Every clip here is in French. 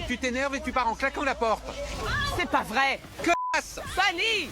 Tu t'énerves et tu pars en claquant la porte. C'est pas vrai. Connasse! Fanny!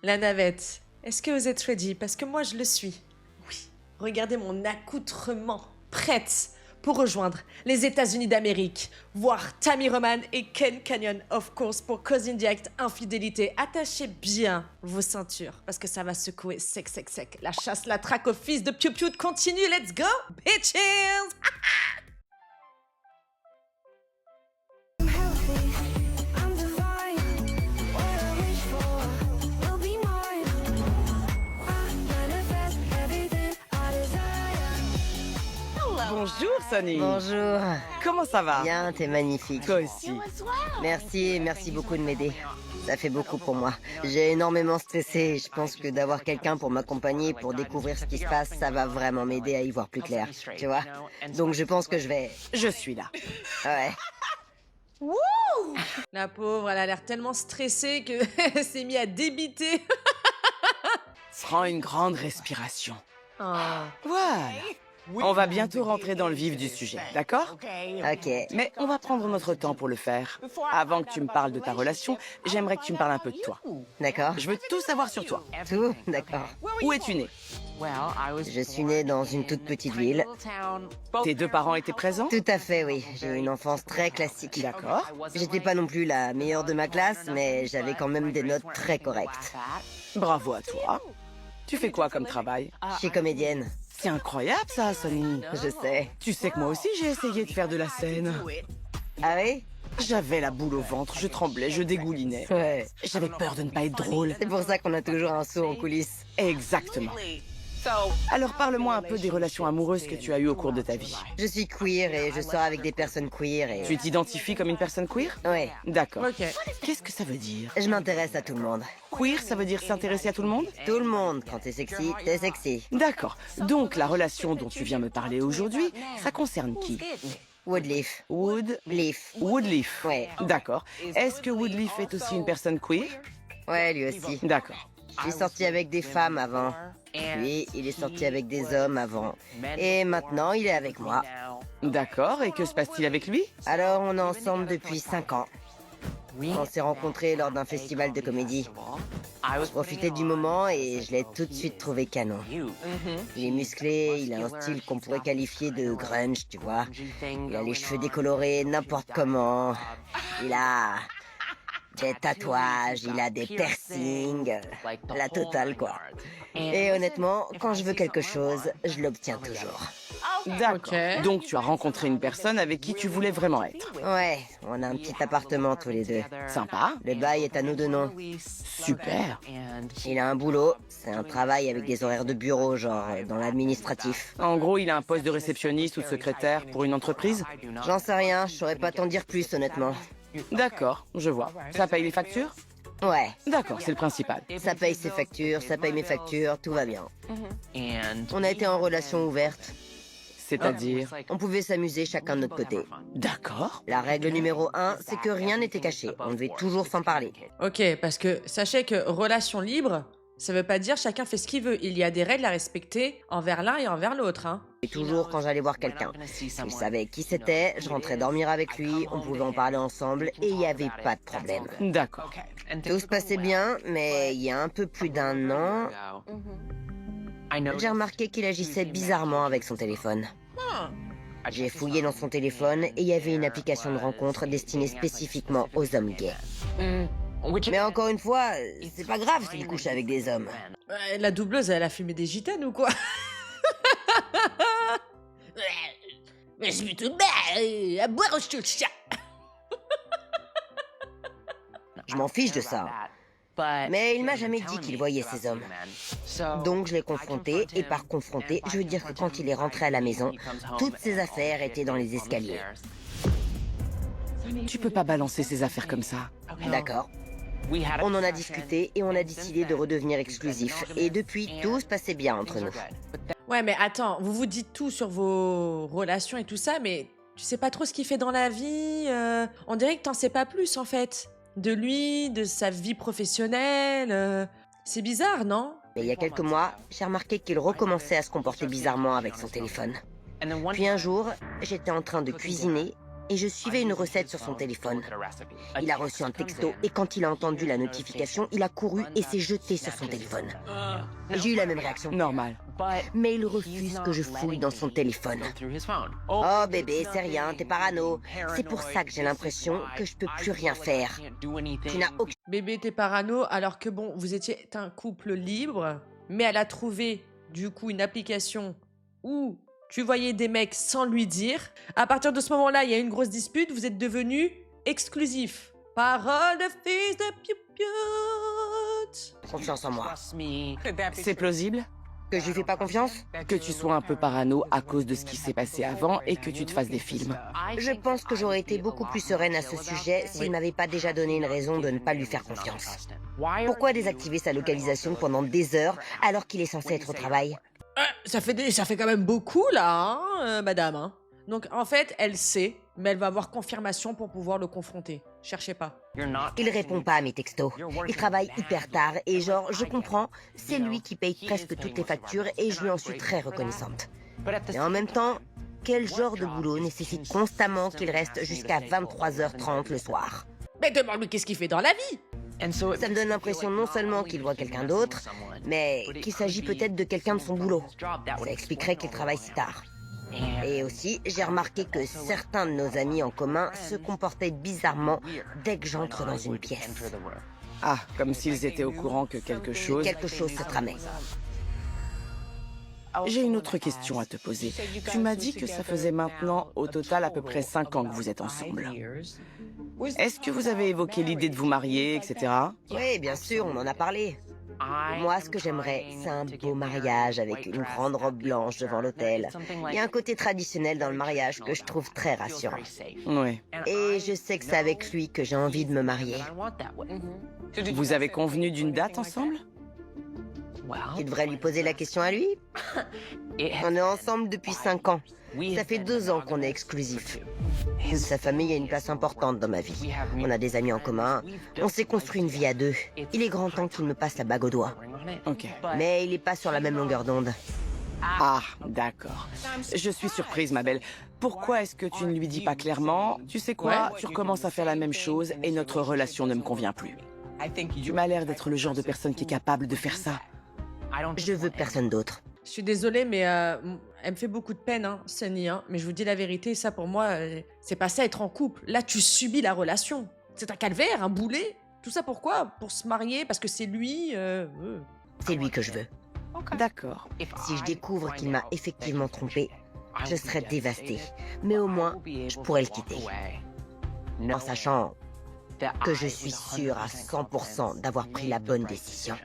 La navette, est-ce que vous êtes ready? Parce que moi je le suis. Oui, regardez mon accoutrement, prête pour rejoindre les États-Unis d'Amérique, voir Tammy Roman et Ken Canyon, of course, pour Cause Indirecte Infidélité. Attachez bien vos ceintures, parce que ça va secouer sec, sec, sec. La chasse, la traque au fils de Piu Piu continue, let's go, bitches! Bonjour, Sonny. Bonjour. Comment ça va? Bien, t'es magnifique. Toi aussi. Merci beaucoup de m'aider. Ça fait beaucoup pour moi. J'ai énormément stressé et je pense que d'avoir quelqu'un pour m'accompagner, pour découvrir ce qui se passe, ça va vraiment m'aider à y voir plus clair. Tu vois? Donc je pense que je vais... Je suis là. Ouais. La pauvre, elle a l'air tellement stressée que elle s'est mise à débiter. Prends une grande respiration. Oh. Voilà. On va bientôt rentrer dans le vif du sujet, d'accord? Ok. Mais on va prendre notre temps pour le faire. Avant que tu me parles de ta relation, j'aimerais que tu me parles un peu de toi. D'accord. Je veux tout savoir sur toi. Tout? D'accord. Où es-tu né? Je suis née dans une toute petite ville. Tes deux parents étaient présents? Tout à fait, oui. J'ai eu une enfance très classique. D'accord. J'étais pas non plus la meilleure de ma classe, mais j'avais quand même des notes très correctes. Bravo à toi. Tu fais quoi comme travail? Je suis comédienne. C'est incroyable ça, Sonny. Je sais. Tu sais que moi aussi j'ai essayé de faire de la scène. Ah oui? J'avais la boule au ventre, je tremblais, je dégoulinais. Ouais. J'avais peur de ne pas être drôle. C'est pour ça qu'on a toujours un saut en coulisses. Exactement. Alors parle-moi un peu des relations amoureuses que tu as eues au cours de ta vie. Je suis queer et je sors avec des personnes queer et... Tu t'identifies comme une personne queer? Ouais. D'accord. Ok. Qu'est-ce que ça veut dire? Je m'intéresse à tout le monde. Queer, ça veut dire s'intéresser à tout le monde? Tout le monde. Quand t'es sexy, t'es sexy. D'accord. Donc la relation dont tu viens me parler aujourd'hui, ça concerne qui? Woodleaf. Leaf. Woodleaf. Ouais. D'accord. Est-ce que Woodleaf est aussi une personne queer? Ouais, lui aussi. D'accord. Je suis sorti avec des femmes avant. Lui, il est sorti avec des hommes avant. Et maintenant, il est avec moi. D'accord. Et que se passe-t-il avec lui? Alors, on est ensemble depuis 5 ans. On s'est rencontrés lors d'un festival de comédie. Je profitais du moment et je l'ai tout de suite trouvé canon. Il est musclé, il a un style qu'on pourrait qualifier de grunge, tu vois. Il a les cheveux décolorés n'importe comment. Il a des tatouages, il a des piercings, la totale quoi. Et honnêtement, quand je veux quelque chose, je l'obtiens toujours. D'accord. Ok. Donc tu as rencontré une personne avec qui tu voulais vraiment être. Ouais, on a un petit appartement tous les deux. Sympa. Le bail est à nous deux noms. Super. Il a un boulot, c'est un travail avec des horaires de bureau, genre dans l'administratif. En gros, il a un poste de réceptionniste ou de secrétaire pour une entreprise? J'en sais rien, je saurais pas t'en dire plus honnêtement. D'accord, je vois. Ça paye les factures? Ouais, D'accord, c'est le principal. ça paye ses factures, ça paye mes factures, tout va bien. On a été en relation ouverte. C'est-à-dire? On pouvait s'amuser chacun de notre côté. D'accord. La règle numéro 1, c'est que rien n'était caché. On devait toujours s'en parler. Ok, parce que sachez que relation libre, ça veut pas dire chacun fait ce qu'il veut. Il y a des règles à respecter envers l'un et envers l'autre, hein. Et toujours quand j'allais voir quelqu'un. Je savais qui c'était, je rentrais dormir avec lui, on pouvait en parler ensemble et il n'y avait pas de problème. D'accord. Tout se passait bien, mais il y a un peu plus d'un an, j'ai remarqué qu'il agissait bizarrement avec son téléphone. J'ai fouillé dans son téléphone et il y avait une application de rencontre destinée spécifiquement aux hommes gays. Mais encore une fois, c'est pas grave s'il couche avec des hommes. La doubleuse, elle a fumé des gitanes ou quoi? Mais je suis toute belle à boire au chat. Je m'en fiche de ça. Mais il m'a jamais dit qu'il voyait ces hommes. Donc je l'ai confronté, et par confronté, je veux dire que quand il est rentré à la maison, toutes ses affaires étaient dans les escaliers. Tu peux pas balancer ces affaires comme ça. D'accord. On en a discuté et on a décidé de redevenir exclusifs. Et depuis, tout se passait bien entre nous. Ouais, mais attends, vous vous dites tout sur vos relations et tout ça, mais tu sais pas trop ce qu'il fait dans la vie. On dirait que t'en sais pas plus, en fait. De lui, de sa vie professionnelle. C'est bizarre, non? Mais il y a quelques mois, j'ai remarqué qu'il recommençait à se comporter bizarrement avec son téléphone. Puis un jour, j'étais en train de cuisiner et je suivais une recette sur son téléphone. Il a reçu un texto et quand il a entendu la notification, il a couru et s'est jeté sur son téléphone. J'ai eu la même réaction. Normal. Mais il refuse que je fouille dans son téléphone. Oh bébé, c'est rien, t'es parano. C'est pour ça que j'ai l'impression que je peux plus rien faire. Tu n'as aucune... Bébé, t'es parano, alors que bon, vous étiez un couple libre, mais elle a trouvé, du coup, une application où tu voyais des mecs sans lui dire. À partir de ce moment-là, il y a une grosse dispute, vous êtes devenus exclusifs. Parole de fils de piou-pioute. confiance en moi. C'est plausible Que je lui fais pas confiance? que tu sois un peu parano à cause de ce qui s'est passé avant et que tu te fasses des films. Je pense que j'aurais été beaucoup plus sereine à ce sujet s'il m'avait pas déjà donné une raison de ne pas lui faire confiance. Pourquoi désactiver sa localisation pendant des heures alors qu'il est censé être au travail? Ça fait quand même beaucoup, là, hein, madame. Hein. Donc, en fait, elle sait, mais elle va avoir confirmation pour pouvoir le confronter. Cherchez pas. Il répond pas à mes textos. Il travaille hyper tard et genre, je comprends, c'est lui qui paye presque toutes les factures et je lui en suis très reconnaissante. Mais en même temps, quel genre de boulot nécessite constamment qu'il reste jusqu'à 23h30 le soir? Mais demande-lui qu'est-ce qu'il fait dans la vie. Ça me donne l'impression non seulement qu'il voit quelqu'un d'autre, mais qu'il s'agit peut-être de quelqu'un de son boulot. Ça expliquerait qu'il travaille si tard. Et aussi, j'ai remarqué que certains de nos amis en commun se comportaient bizarrement dès que j'entre dans une pièce. Ah, comme s'ils étaient au courant que quelque chose... Quelque chose se tramait. J'ai une autre question à te poser. Tu m'as dit que ça faisait maintenant au total à peu près 5 ans que vous êtes ensemble. Est-ce que vous avez évoqué l'idée de vous marier, etc. Oui, bien sûr, on en a parlé. Moi, ce que j'aimerais, c'est un beau mariage avec une grande robe blanche devant l'autel. Il y a un côté traditionnel dans le mariage que je trouve très rassurant. Oui. Et je sais que c'est avec lui que j'ai envie de me marier. Vous avez convenu d'une date ensemble? Tu devrais lui poser la question à lui. On est ensemble depuis 5 ans. Ça fait 2 ans qu'on est exclusifs. Sa famille a une place importante dans ma vie. On a des amis en commun. On s'est construit une vie à 2. Il est grand temps qu'il me passe la bague au doigt. Ok. Mais il n'est pas sur la même longueur d'onde. Ah, d'accord. Je suis surprise, ma belle. Pourquoi est-ce que tu ne lui dis pas clairement? Tu sais quoi? Tu recommences à faire la même chose et notre relation ne me convient plus. Tu m'as l'air d'être le genre de personne qui est capable de faire ça. Je veux personne d'autre. Je suis désolée, mais elle me fait beaucoup de peine, hein, Sunny. Hein. Mais je vous dis la vérité, ça pour moi, c'est pas ça être en couple. Là, tu subis la relation. C'est un calvaire, un boulet. Tout ça pourquoi? Pour se marier, parce que c'est lui. C'est lui que je veux. D'accord. Si je découvre qu'il m'a effectivement trompé, je serai dévastée. Mais au moins, je pourrais le quitter. En sachant que je suis sûre à 100% d'avoir pris la bonne décision.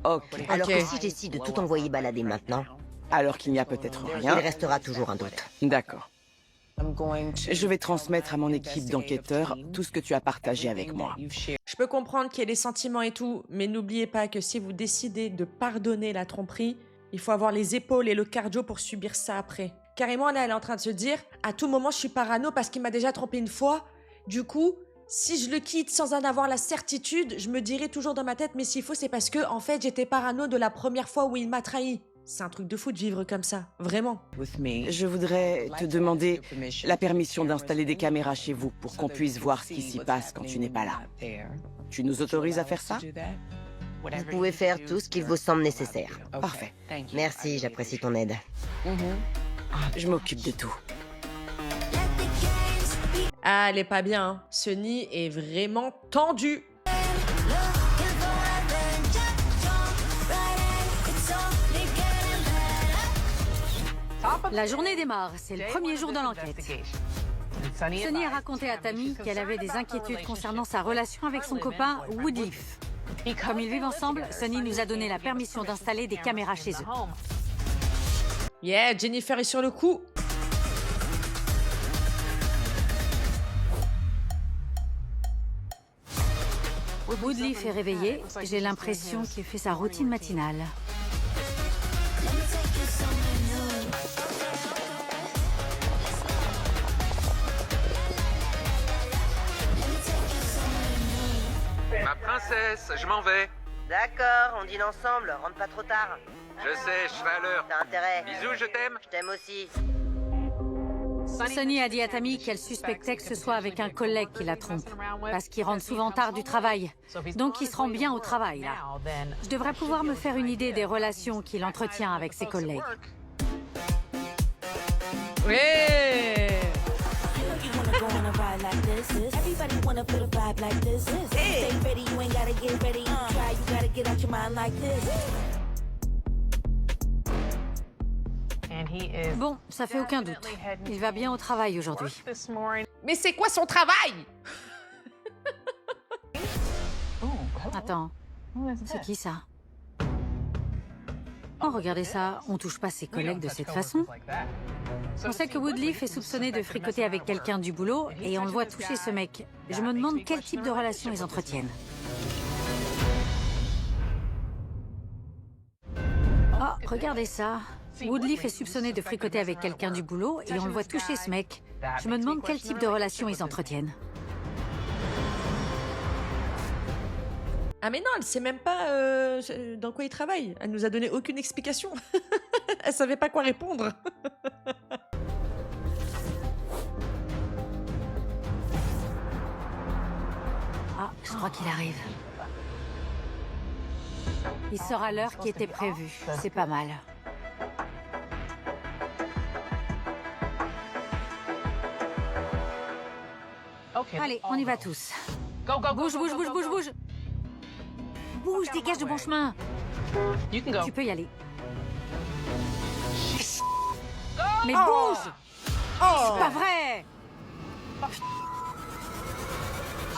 Ok. Alors Ok. que si je décide de tout envoyer balader maintenant, Alors qu'il n'y a peut-être il rien. restera toujours un doute. D'accord. Je vais transmettre à mon équipe d'enquêteurs tout ce que tu as partagé avec moi. Je peux comprendre qu'il y ait des sentiments et tout, mais n'oubliez pas que si vous décidez de pardonner la tromperie, il faut avoir les épaules et le cardio pour subir ça après. Carrément, là, elle est en train de se dire, à tout moment, je suis parano parce qu'il m'a déjà trompé une fois. Du coup, si je le quitte sans en avoir la certitude, je me dirai toujours dans ma tête, mais s'il faut, c'est parce que, en fait, j'étais parano de la première fois où il m'a trahi. C'est un truc de fou de vivre comme ça, vraiment. Je voudrais te demander la permission d'installer des caméras chez vous pour qu'on puisse voir ce qui s'y passe quand tu n'es pas là. Tu nous autorises à faire ça? Vous pouvez faire tout ce qu'il vous semble nécessaire. Parfait. Merci, j'apprécie ton aide. Je m'occupe de tout. Ah, elle est pas bien, hein. Ce nid est vraiment tendu. La journée démarre, c'est le premier jour de l'enquête. Sunny a raconté à Tammy qu'elle avait des inquiétudes concernant sa relation avec son copain Woodleaf. Comme ils vivent ensemble, Sunny nous a donné la permission d'installer des caméras chez eux. Yeah, Jennifer est sur le coup. Woodleaf est réveillé, j'ai l'impression qu'il fait sa routine matinale. Ma princesse, je m'en vais. D'accord, on dîne ensemble, rentre pas trop tard. Je sais, je serai à l'heure. T'as intérêt. Bisous, je t'aime. Je t'aime aussi. Sunny a dit à Tammy qu'elle suspectait que ce soit avec un collègue qui la trompe, parce qu'il rentre souvent tard du travail. Donc il se rend bien au travail, là. Je devrais pouvoir me faire une idée des relations qu'il entretient avec ses collègues. Ouais. Bon, ça fait aucun doute. Il va bien au travail aujourd'hui. Mais c'est quoi son travail? Attends, c'est qui ça? Oh, regardez ça, on touche pas ses collègues de cette façon. On sait que Woodleaf est soupçonné de fricoter avec quelqu'un du boulot et on le voit toucher ce mec. Je me demande quel type de relation ils entretiennent. Oh, regardez ça. Woodleaf est soupçonné de fricoter avec quelqu'un du boulot et on le voit toucher ce mec. Je me demande quel type de relation ils entretiennent. Ah mais non, elle sait même pas dans quoi il travaille. Elle nous a donné aucune explication. Elle savait pas quoi répondre. Ah, je crois qu'il arrive. Il sort à l'heure qui était prévue. C'est pas mal. Allez, on y va tous. Bouge, bouge, bouge, bouge, bouge. Bouge, dégage de mon chemin. Tu peux y aller. Mais bouge! C'est pas vrai!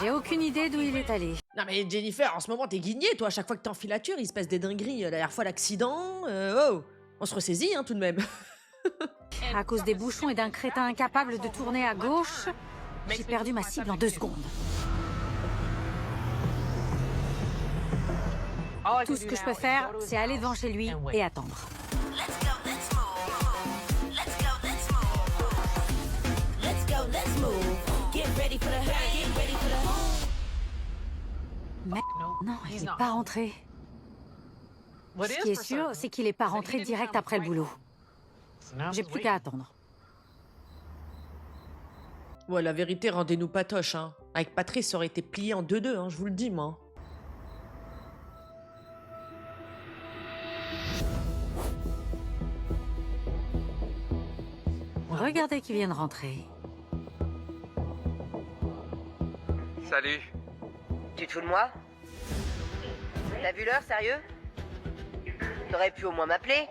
J'ai aucune idée d'où il est allé. Non mais Jennifer, en ce moment t'es guignée, toi. À chaque fois que t'es en filature, il se passe des dingueries. La dernière fois l'accident. Oh, on se ressaisit hein, tout de même. À cause des bouchons et d'un crétin incapable de tourner à gauche, j'ai perdu ma cible en 2 secondes. Tout ce que je peux faire, c'est aller devant chez lui et attendre. Mais non, il n'est pas rentré. Ce qui est sûr, c'est qu'il n'est pas rentré direct après le boulot. J'ai plus qu'à attendre. Ouais, la vérité, rendez-nous patoche, hein. Avec Patrice, ça aurait été plié en 2-2, hein, je vous le dis, moi. Regardez qui vient de rentrer. Salut. Tu te fous de moi? T'as vu l'heure, sérieux? T'aurais pu au moins m'appeler.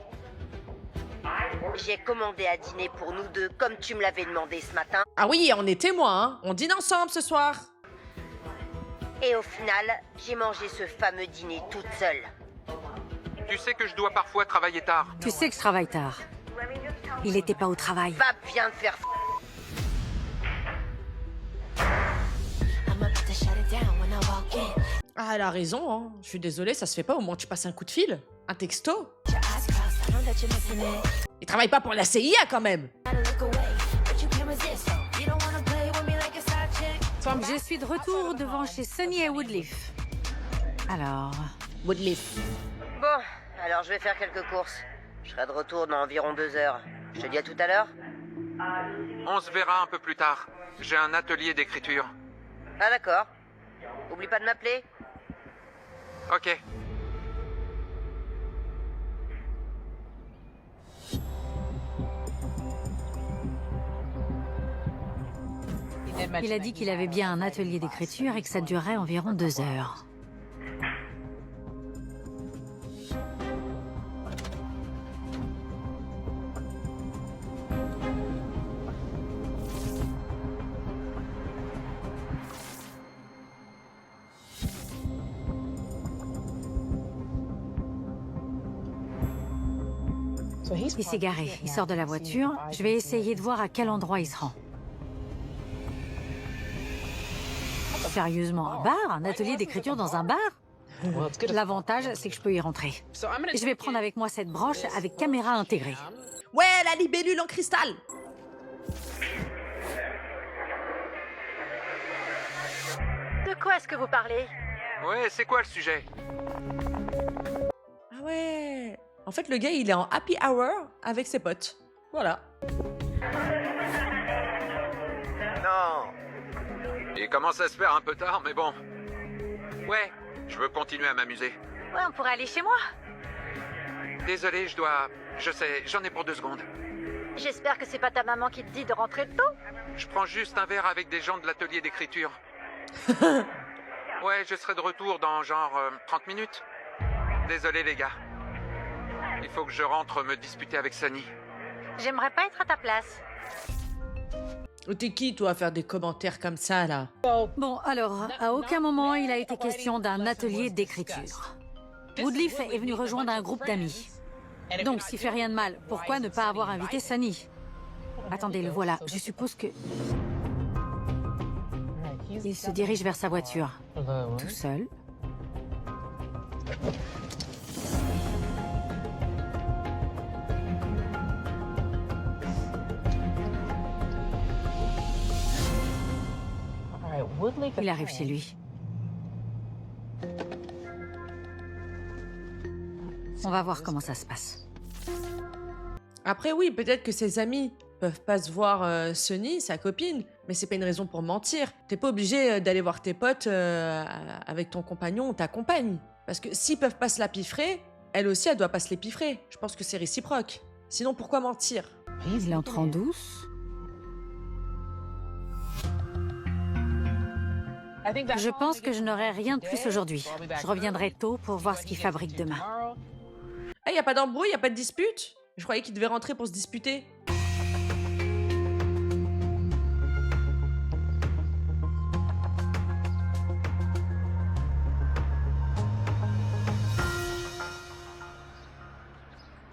J'ai commandé à dîner pour nous deux, comme tu me l'avais demandé ce matin. Ah oui, on est témoins, hein. On dîne ensemble ce soir. Et au final, j'ai mangé ce fameux dîner toute seule. Tu sais que je dois parfois travailler tard. Tu sais que je travaille tard. Il n'était pas au travail. Va bien te faire Ah, elle a raison, hein. Je suis désolée, ça se fait pas. Au moins, tu passes un coup de fil. Un texto. Il travaille pas pour la CIA, quand même. Je suis de retour devant chez Sunny et Woodleaf. Alors... Woodleaf. Bon, alors je vais faire quelques courses. Je serai de retour dans environ 2 heures. Je te dis à tout à l'heure. On se verra un peu plus tard. J'ai un atelier d'écriture. Ah d'accord. Oublie pas de m'appeler. Ok. Il a dit qu'il avait bien un atelier d'écriture et que ça durait environ 2 heures. Il s'est garé, il sort de la voiture. Je vais essayer de voir à quel endroit il se rend. Sérieusement, un bar? Un atelier d'écriture dans un bar? L'avantage, c'est que je peux y rentrer. Je vais prendre avec moi cette broche avec caméra intégrée. Ouais, la libellule en cristal. De quoi est-ce que vous parlez? Ouais, c'est quoi le sujet? ouais. En fait, le gars, il est en happy hour avec ses potes. Voilà. Non. Il commence à se faire un peu tard, mais bon. Ouais, je veux continuer à m'amuser. Ouais, on pourrait aller chez moi. Désolé, je dois... Je sais, j'en ai pour 2 secondes. J'espère que c'est pas ta maman qui te dit de rentrer tôt. Je prends juste un verre avec des gens de l'atelier d'écriture. Ouais, je serai de retour dans genre 30 minutes. Désolé les gars. Il faut que je rentre me disputer avec Sunny. J'aimerais pas être à ta place. T'es qui, toi, à faire des commentaires comme ça, là? Bon, alors, à aucun moment il a été question d'un atelier d'écriture. Woodleaf est venu rejoindre un groupe d'amis. Donc, s'il fait rien de mal, pourquoi ne pas avoir invité Sunny? Attendez, le voilà. Je suppose que... Il se dirige vers sa voiture. Tout seul. Il arrive chez lui. On va voir comment ça se passe. Après, oui, peut-être que ses amis peuvent pas se voir Sunny, sa copine, mais c'est pas une raison pour mentir. T'es pas obligé d'aller voir tes potes avec ton compagnon ou ta compagne. Parce que s'ils peuvent pas se la piffrer, elle aussi, elle doit pas se les piffrer. Je pense que c'est réciproque. Sinon, pourquoi mentir? Il entre en douce. Je pense que je n'aurai rien de plus aujourd'hui. Je reviendrai tôt pour voir ce qu'il fabrique demain. Ah, y a pas d'embrouille, y a pas de dispute? Je croyais qu'il devait rentrer pour se disputer.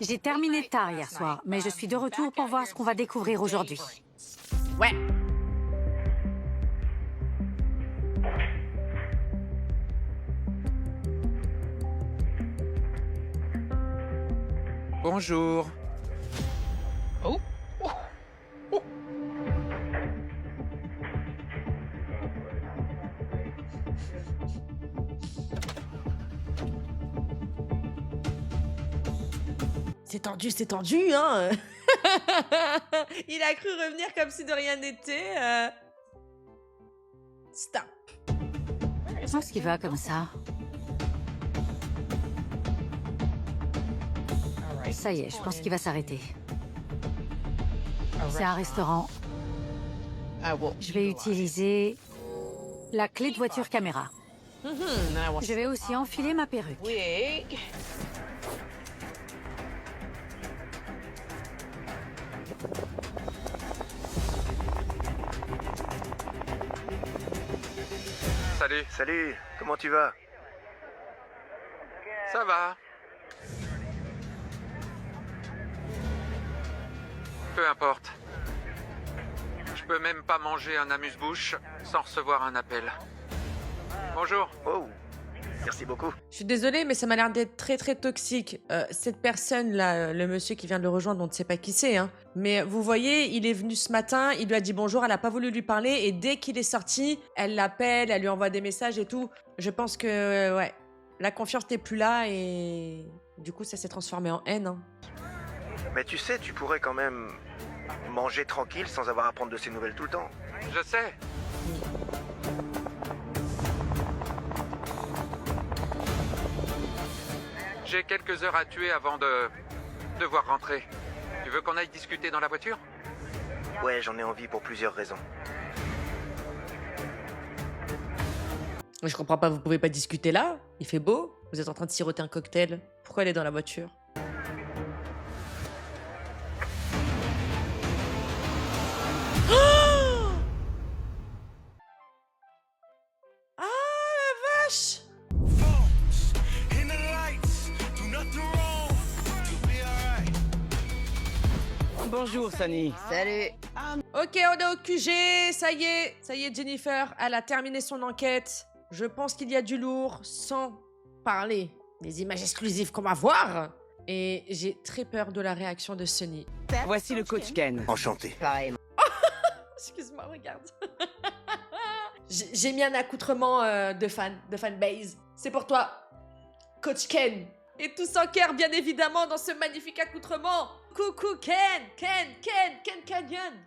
J'ai terminé tard hier soir, mais je suis de retour pour voir ce qu'on va découvrir aujourd'hui. Ouais. Bonjour. C'est tendu, hein. Il a cru revenir comme si de rien n'était. Stop. Où est-ce qu'il va comme ça? Ça y est, je pense qu'il va s'arrêter. C'est un restaurant. Je vais utiliser la clé de voiture caméra. Je vais aussi enfiler ma perruque. Salut. Salut, comment tu vas? Ça va. Peu importe. Je peux même pas manger un amuse-bouche sans recevoir un appel. Bonjour. Oh, merci beaucoup. Je suis désolée, mais ça m'a l'air d'être très très toxique. Cette personne-là, le monsieur qui vient de le rejoindre, on ne sait pas qui c'est, hein. Mais vous voyez, il est venu ce matin, il lui a dit bonjour, elle a pas voulu lui parler, et dès qu'il est sorti, elle l'appelle, elle lui envoie des messages et tout. Je pense que, ouais, la confiance n'est plus là, et du coup, ça s'est transformé en haine, hein. Mais tu sais, tu pourrais quand même manger tranquille sans avoir à prendre de ses nouvelles tout le temps. Je sais. J'ai quelques heures à tuer avant de devoir rentrer. Tu veux qu'on aille discuter dans la voiture? Ouais, j'en ai envie pour plusieurs raisons. Je comprends pas, vous pouvez pas discuter là? Il fait beau? Vous êtes en train de siroter un cocktail? Pourquoi elle est dans la voiture? Bonjour, Sunny. Salut. Ok, on est au QG, ça y est, Jennifer, elle a terminé son enquête. Je pense qu'il y a du lourd, sans parler des images exclusives qu'on va voir. Et j'ai très peur de la réaction de Sunny. Voici le coach Ken. Enchanté. Pareil. Excuse-moi, regarde. J'ai mis un accoutrement de fanbase. C'est pour toi, coach Ken. Et tous en cœur, bien évidemment, dans ce magnifique accoutrement. Coucou Ken Canyon.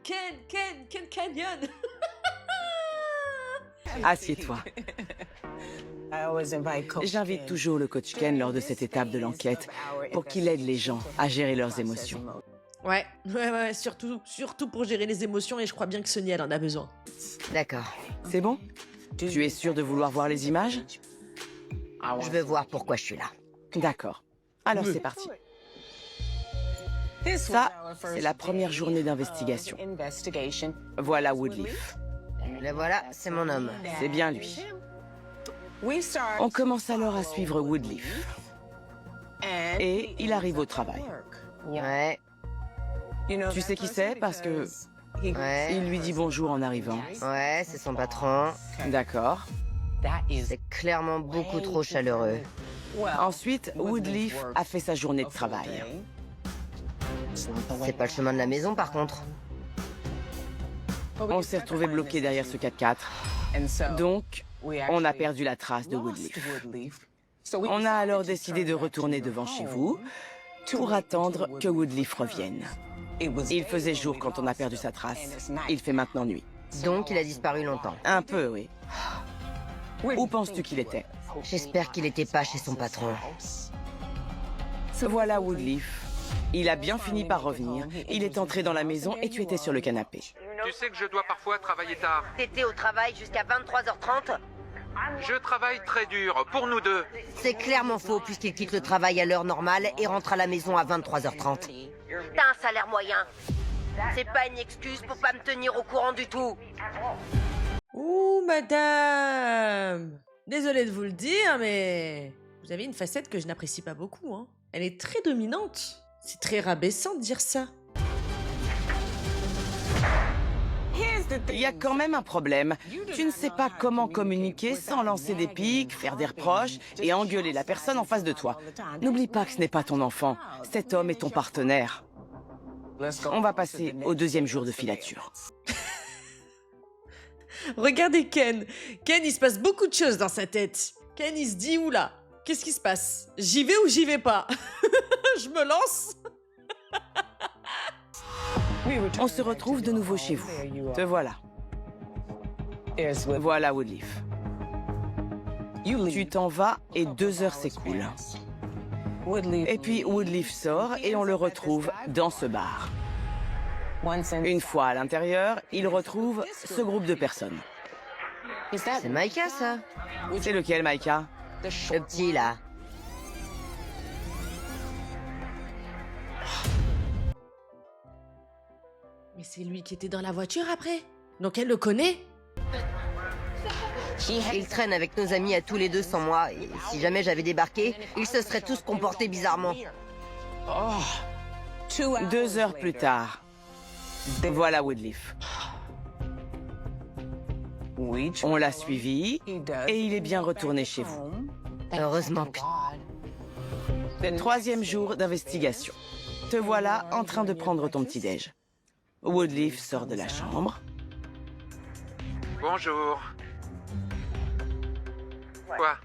Ken Canyon. Assieds-toi. J'invite toujours le coach Ken lors de cette étape de l'enquête pour qu'il aide les gens à gérer leurs émotions. Ouais, surtout pour gérer les émotions, et je crois bien que Sonny, elle en a besoin. D'accord. C'est bon? Tu es sûr de vouloir voir les images? Je veux voir pourquoi je suis là. D'accord. Alors c'est parti. Ça, c'est la première journée d'investigation. Voilà Woodleaf. Le voilà, c'est mon homme. C'est bien lui. On commence alors à suivre Woodleaf. Et il arrive au travail. Ouais, Tu sais qui c'est parce que ouais, il lui dit bonjour en arrivant. ouais, c'est son patron. D'accord. C'est clairement beaucoup trop chaleureux. Ensuite, Woodleaf a fait sa journée de travail. C'est pas le chemin de la maison, par contre. On s'est retrouvé bloqué derrière ce 4x4. Donc, on a perdu la trace de Woodleaf. On a alors décidé de retourner devant chez vous pour attendre que Woodleaf revienne. Il faisait jour quand on a perdu sa trace. Il fait maintenant nuit. Donc, il a disparu longtemps. Un peu, oui. Où penses-tu qu'il était? J'espère qu'il était pas chez son patron. Voilà Woodleaf. Il a bien fini par revenir. Il est entré dans la maison et tu étais sur le canapé. Tu sais que je dois parfois travailler tard. T'étais au travail jusqu'à 23h30? Je travaille très dur, pour nous deux. C'est clairement faux puisqu'il quitte le travail à l'heure normale et rentre à la maison à 23h30. T'as un salaire moyen. C'est pas une excuse pour pas me tenir au courant du tout. Ouh, madame. Désolée de vous le dire, mais vous avez une facette que je n'apprécie pas beaucoup, hein. Elle est très dominante. C'est très rabaissant de dire ça. Il y a quand même un problème. Tu ne sais pas comment communiquer sans lancer des pics, faire des reproches et engueuler la personne en face de toi. N'oublie pas que ce n'est pas ton enfant. Cet homme est ton partenaire. On va passer au deuxième jour de filature. Regardez Ken. Ken, il se passe beaucoup de choses dans sa tête. Ken, il se dit, oula, qu'est-ce qui se passe? J'y vais ou j'y vais pas? Je me lance? On se retrouve de nouveau chez vous. Te voilà. Voilà Woodleaf. Tu t'en vas et 2 heures s'écoulent. Et puis Woodleaf sort et on le retrouve dans ce bar. Une fois à l'intérieur, il retrouve ce groupe de personnes. C'est Micah, ça? C'est lequel, Micah? Le petit, là. Mais c'est lui qui était dans la voiture après. Donc elle le connaît? Il traîne avec nos amis à tous les deux sans moi. Et si jamais j'avais débarqué, ils se seraient tous comportés bizarrement. 2 heures plus tard. Voilà Woodleaf. On l'a suivi et il est bien retourné chez vous. Heureusement, Troisième jour d'investigation. Te voilà en train de prendre ton petit-déj. Woodleaf sort de la chambre. Bonjour. Quoi?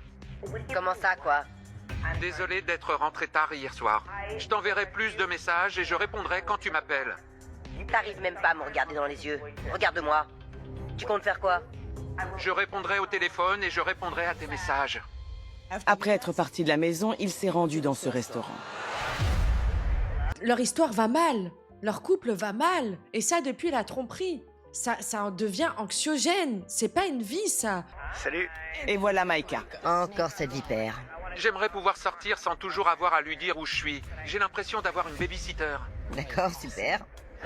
Comment ça, quoi? Désolé d'être rentré tard hier soir. Je t'enverrai plus de messages et je répondrai quand tu m'appelles. T'arrives même pas à me regarder dans les yeux. Regarde-moi. Tu comptes faire quoi? Je répondrai au téléphone et je répondrai à tes messages. Après être parti de la maison, il s'est rendu dans ce restaurant. Leur histoire va mal. Leur couple va mal. Et ça depuis la tromperie. Ça en devient anxiogène. C'est pas une vie, ça. Salut. Et voilà Micah. Encore cette vipère. J'aimerais pouvoir sortir sans toujours avoir à lui dire où je suis. J'ai l'impression d'avoir une babysitter. D'accord, super.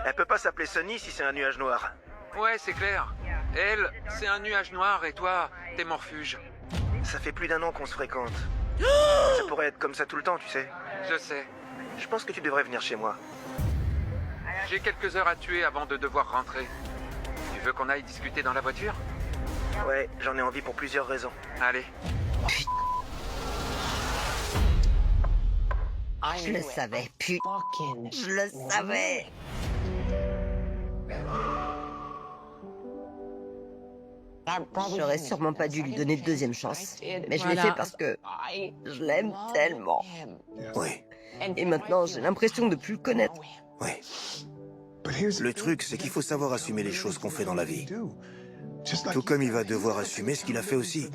Elle peut pas s'appeler Sonny si c'est un nuage noir. Ouais, c'est clair. Elle, c'est un nuage noir et toi, t'es mon refuge. Ça fait plus d'1 an qu'on se fréquente. Ça pourrait être comme ça tout le temps, tu sais. Je sais. Je pense que tu devrais venir chez moi. J'ai quelques heures à tuer avant de devoir rentrer. Tu veux qu'on aille discuter dans la voiture? Ouais, j'en ai envie pour plusieurs raisons. Allez. Je le savais, putain. Je le savais. J'aurais sûrement pas dû lui donner de deuxième chance. Mais je l'ai Voilà. fait parce que je l'aime tellement. Oui, Et maintenant, j'ai l'impression de plus le connaître. oui. Le truc, c'est qu'il faut savoir assumer les choses qu'on fait dans la vie. Tout comme il va devoir assumer ce qu'il a fait aussi.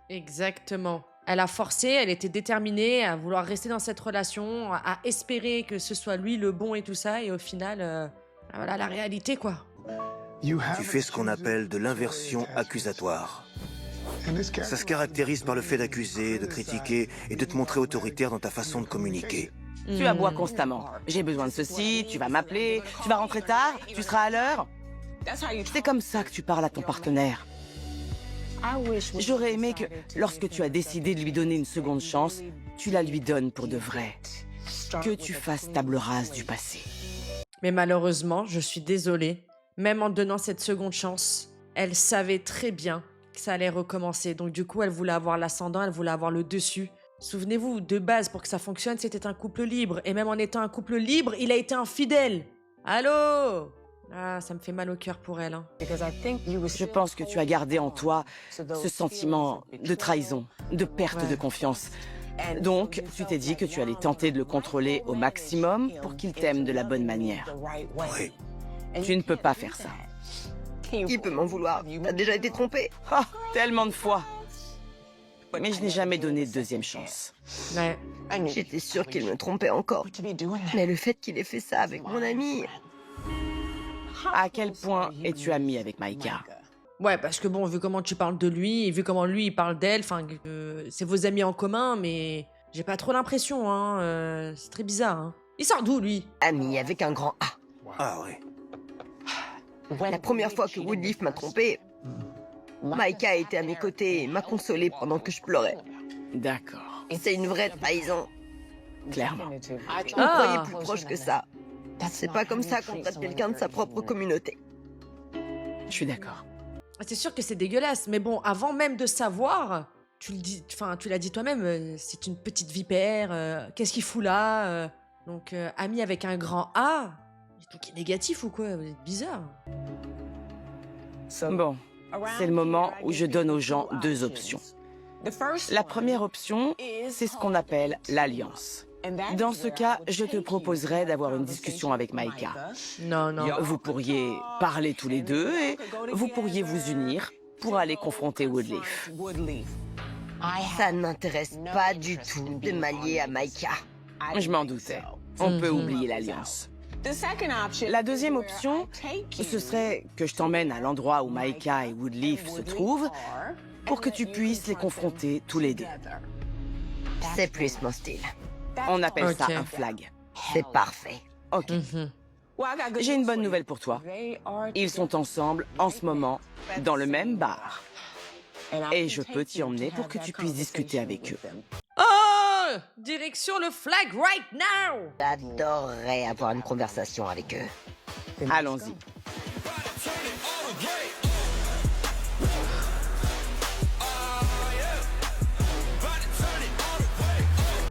Exactement. Elle a forcé, elle était déterminée à vouloir rester dans cette relation, à espérer que ce soit lui le bon et tout ça, et au final, voilà la réalité, quoi. Tu fais ce qu'on appelle de l'inversion accusatoire. Ça se caractérise par le fait d'accuser, de critiquer et de te montrer autoritaire dans ta façon de communiquer. Tu aboies constamment. J'ai besoin de ceci, tu vas m'appeler, tu vas rentrer tard, tu seras à l'heure. C'est comme ça que tu parles à ton partenaire. J'aurais aimé que, lorsque tu as décidé de lui donner une seconde chance, tu la lui donnes pour de vrai. Que tu fasses table rase du passé. Mais malheureusement, je suis désolée, même en donnant cette seconde chance, elle savait très bien que ça allait recommencer. Donc du coup, elle voulait avoir l'ascendant, elle voulait avoir le dessus. Souvenez-vous, de base, pour que ça fonctionne, c'était un couple libre. Et même en étant un couple libre, il a été infidèle. Allô? Ah, ça me fait mal au cœur pour elle. Hein. Je pense que tu as gardé en toi ce sentiment de trahison, de perte de confiance. Donc, tu t'es dit que tu allais tenter de le contrôler au maximum pour qu'il t'aime de la bonne manière. Oui. Tu ne peux pas faire ça. Qui peut m'en vouloir? T'as déjà été trompé? Ah, tellement de fois. Mais je n'ai jamais donné de deuxième chance. Ouais. J'étais sûre qu'il me trompait encore. Mais le fait qu'il ait fait ça avec mon ami... À quel point es-tu ami avec Maïka? Ouais, parce que bon, vu comment tu parles de lui, et vu comment lui, il parle d'elle, enfin, c'est vos amis en commun, mais j'ai pas trop l'impression, hein. C'est très bizarre, hein. Il sort d'où, lui? Ami avec un grand A. Ah oui. La première fois que Woodleaf m'a trompé, Maïka a été à mes côtés et m'a consolée pendant que je pleurais. D'accord, C'est une vraie trahison. clairement. Je me croyais plus proche que ça. C'est pas comme ça qu'on traite quelqu'un de sa propre communauté. Je suis d'accord. C'est sûr que c'est dégueulasse, mais bon, avant même de savoir, tu le dis, enfin, tu l'as dit toi-même, c'est une petite vipère, qu'est-ce qu'il fout là? Donc, ami avec un grand A, tout qui est négatif ou quoi? Vous êtes bizarre. Bon, c'est le moment où je donne aux gens deux options. La première option, c'est ce qu'on appelle l'alliance. Dans ce cas, je te proposerais d'avoir une discussion avec Maïka. Non, non. Vous pourriez parler tous les deux et vous pourriez vous unir pour aller confronter Woodleaf. Ça ne m'intéresse pas du tout de m'allier à Maïka. Je m'en doutais. On peut oublier l'alliance. La deuxième option, ce serait que je t'emmène à l'endroit où Maïka et Woodleaf se trouvent pour que tu puisses les confronter tous les deux. C'est plus mon style. On appelle ça Ok. un flag. C'est parfait. Ok. J'ai une bonne nouvelle pour toi. Ils sont ensemble en ce moment dans le même bar. Et je peux t'y emmener pour que tu puisses discuter avec eux. Oh! Direction le flag right now! J'adorerais avoir une conversation avec eux. Allons-y.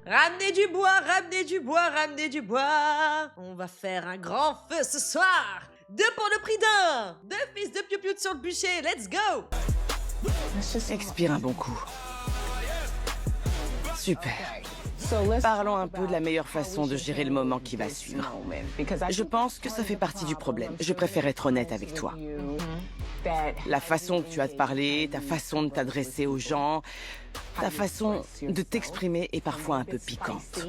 Ramenez du bois, ramenez du bois, ramenez du bois. On va faire un grand feu ce soir. 2 pour le prix d'un. 2 fils de piou-piou sur le bûcher. Let's go! Expire un bon coup. Super. Parlons un peu de la meilleure façon de gérer le moment qui va suivre. Je pense que ça fait partie du problème. Je préfère être honnête avec toi. La façon que tu as de parler, ta façon de t'adresser aux gens, ta façon de t'exprimer est parfois un peu piquante.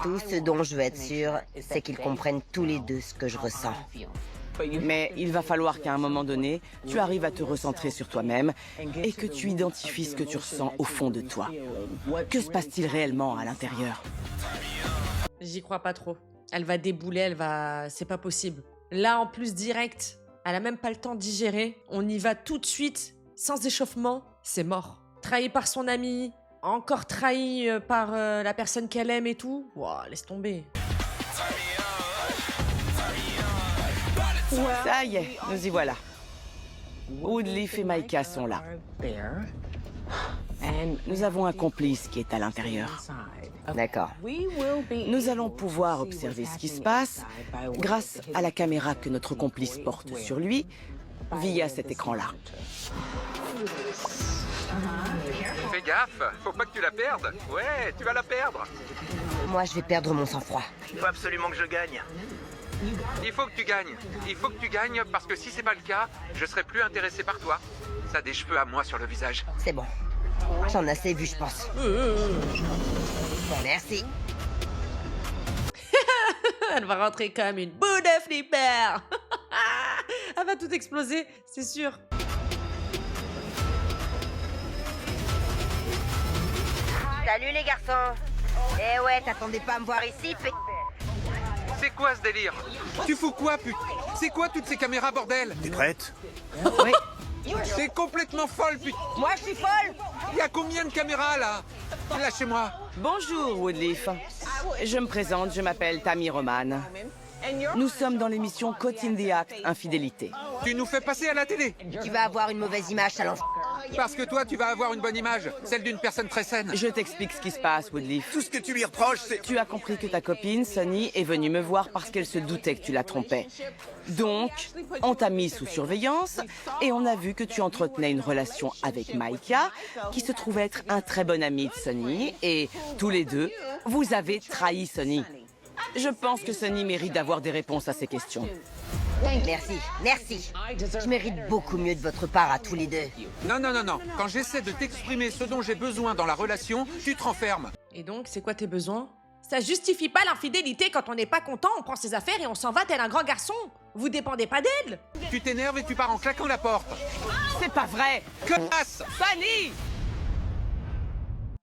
Tout ce dont je veux être sûre, c'est qu'ils comprennent tous les deux ce que je ressens. Mais il va falloir qu'à un moment donné, tu arrives à te recentrer sur toi-même et que tu identifies ce que tu ressens au fond de toi. Que se passe-t-il réellement à l'intérieur? J'y crois pas trop. Elle va débouler, elle va... C'est pas possible. Là, en plus, direct, elle a même pas le temps de digérer. On y va tout de suite, sans échauffement, c'est mort. Trahi par son ami, encore trahi par la personne qu'elle aime et tout. Ouah, laisse tomber. Ça y est, nous y voilà. Woodleaf et Maïka sont là. Nous avons un complice qui est à l'intérieur. D'accord. Nous allons pouvoir observer ce qui se passe grâce à la caméra que notre complice porte sur lui via cet écran-là. Fais gaffe, faut pas que tu la perdes. Ouais, tu vas la perdre. Moi, je vais perdre mon sang-froid. Il faut absolument que je gagne. Il faut que tu gagnes. Il faut que tu gagnes parce que si c'est pas le cas, je serai plus intéressé par toi. Ça a des cheveux à moi sur le visage. C'est bon. J'en ai assez vu, je pense. Merci. Elle va rentrer comme une boule de flipper. Elle va tout exploser, c'est sûr. Salut les garçons. Eh ouais, t'attendais pas à me voir ici, C'est quoi ce délire? Tu fous quoi, putain? C'est quoi toutes ces caméras, bordel? T'es prête? Oui, T'es complètement folle, putain. Moi, je suis folle. Il y a combien de caméras, là? Lâchez-moi. bonjour Woodleaf. Je me présente, je m'appelle Tammy Roman. Nous sommes dans l'émission Caught in the Act, Infidélité. Tu nous fais passer à la télé. Tu vas avoir une mauvaise image, salon. Parce que toi, tu vas avoir une bonne image. Celle d'une personne très saine. Je t'explique ce qui se passe, Woodleaf. Tout ce que tu lui reproches, c'est... Tu as compris que ta copine, Sonny, est venue me voir parce qu'elle se doutait que tu la trompais. Donc, on t'a mis sous surveillance et on a vu que tu entretenais une relation avec Micah, qui se trouve être un très bon ami de Sonny, et tous les deux, vous avez trahi Sonny. Je pense que Sonny mérite d'avoir des réponses à ces questions. Merci, merci. Je mérite beaucoup mieux de votre part à tous les deux. Non, non, non, non. Quand j'essaie de t'exprimer ce dont j'ai besoin dans la relation, tu te renfermes. Et donc, c'est quoi tes besoins? Ça justifie pas l'infidélité. Quand on n'est pas content, on prend ses affaires et on s'en va tel un grand garçon. Vous dépendez pas d'elle. Tu t'énerves et tu pars en claquant la porte. C'est pas vrai! Connasse! Fanny!